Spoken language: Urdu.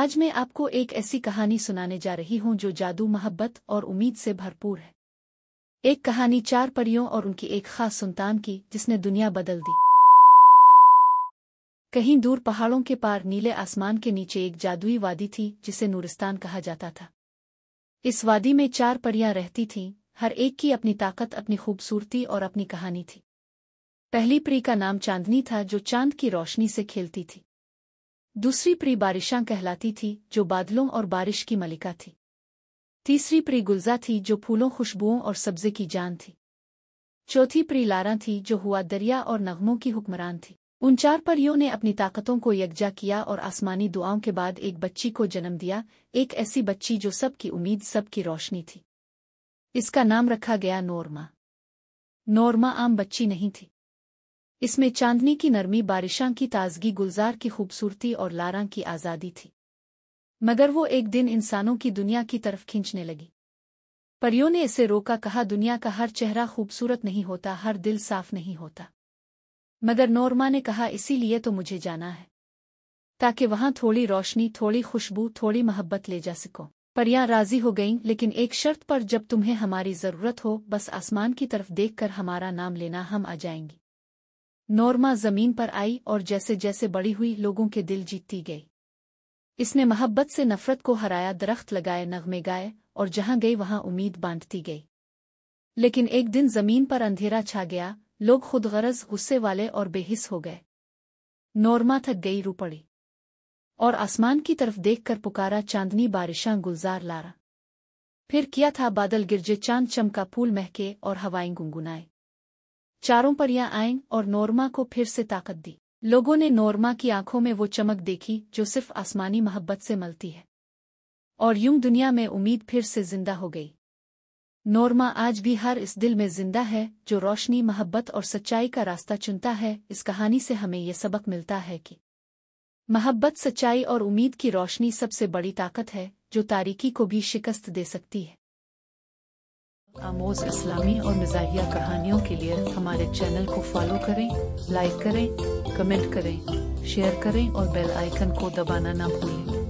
آج میں آپ کو ایک ایسی کہانی سنانے جا رہی ہوں جو جادو، محبت اور امید سے بھرپور ہے۔ ایک کہانی 4 پریوں اور ان کی ایک خاص سلطان کی جس نے دنیا بدل دی۔ کہیں دور پہاڑوں کے پار نیلے آسمان کے نیچے ایک جادوئی وادی تھی جسے نورستان کہا جاتا تھا۔ اس وادی میں 4 پریاں رہتی تھیں، ہر ایک کی اپنی طاقت، اپنی خوبصورتی اور اپنی کہانی تھی۔ پہلی پری کا نام چاندنی تھا جو چاند کی روشنی سے کھیلتی تھی۔ دوسری پری بارشاں کہلاتی تھی جو بادلوں اور بارش کی ملکہ تھی۔ تیسری پری گلزا تھی جو پھولوں، خوشبوؤں اور سبزے کی جان تھی۔ چوتھی پری لاراں تھی جو ہوا دریا اور نغموں کی حکمران تھی۔ ان 4 پریوں نے اپنی طاقتوں کو یکجا کیا اور آسمانی دعاؤں کے بعد ایک بچی کو جنم دیا، ایک ایسی بچی جو سب کی امید، سب کی روشنی تھی۔ اس کا نام رکھا گیا نورما۔ نورما عام بچی نہیں تھی۔ اس میں چاندنی کی نرمی، بارشاں کی تازگی، گلزار کی خوبصورتی اور لاراں کی آزادی تھی۔ مگر وہ ایک دن انسانوں کی دنیا کی طرف کھینچنے لگی۔ پریوں نے اسے روکا، کہا دنیا کا ہر چہرہ خوبصورت نہیں ہوتا، ہر دل صاف نہیں ہوتا۔ مگر نورما نے کہا اسی لیے تو مجھے جانا ہے، تاکہ وہاں تھوڑی روشنی، تھوڑی خوشبو، تھوڑی محبت لے جا سکوں۔ پریاں راضی ہو گئیں، لیکن ایک شرط پر، جب تمہیں ہماری ضرورت ہو بس آسمان کی طرف دیکھ کر ہمارا نام لینا، ہم آ جائیں گی۔ نورما زمین پر آئی اور جیسے جیسے بڑی ہوئی لوگوں کے دل جیتتی گئی۔ اس نے محبت سے نفرت کو ہرایا، درخت لگائے، نغمے گائے اور جہاں گئی وہاں امید بانٹتی گئی۔ لیکن ایک دن زمین پر اندھیرا چھا گیا، لوگ خود غرض، غصے والے اور بے حس ہو گئے۔ نورما تھک گئی، رو پڑی اور آسمان کی طرف دیکھ کر پکارا، چاندنی، بارشاں، گلزار، لارا۔ پھر کیا تھا، بادل گرجے، چاند چمکا، پھول مہکے اور ہوائیں گنگنائے۔ 4 پریاں آئیں اور نورما کو پھر سے طاقت دی۔ لوگوں نے نورما کی آنکھوں میں وہ چمک دیکھی جو صرف آسمانی محبت سے ملتی ہے، اور یوں دنیا میں امید پھر سے زندہ ہو گئی۔ نورما آج بھی ہر اس دل میں زندہ ہے جو روشنی، محبت اور سچائی کا راستہ چنتا ہے۔ اس کہانی سے ہمیں یہ سبق ملتا ہے کہ محبت، سچائی اور امید کی روشنی سب سے بڑی طاقت ہے جو تاریکی کو بھی شکست دے سکتی ہے۔ آموز اسلامی اور مزاحیہ کہانیوں کے لیے ہمارے چینل کو فالو کریں، لائک کریں، کمنٹ کریں، شیئر کریں اور بیل آئیکن کو دبانا نہ بھولیں۔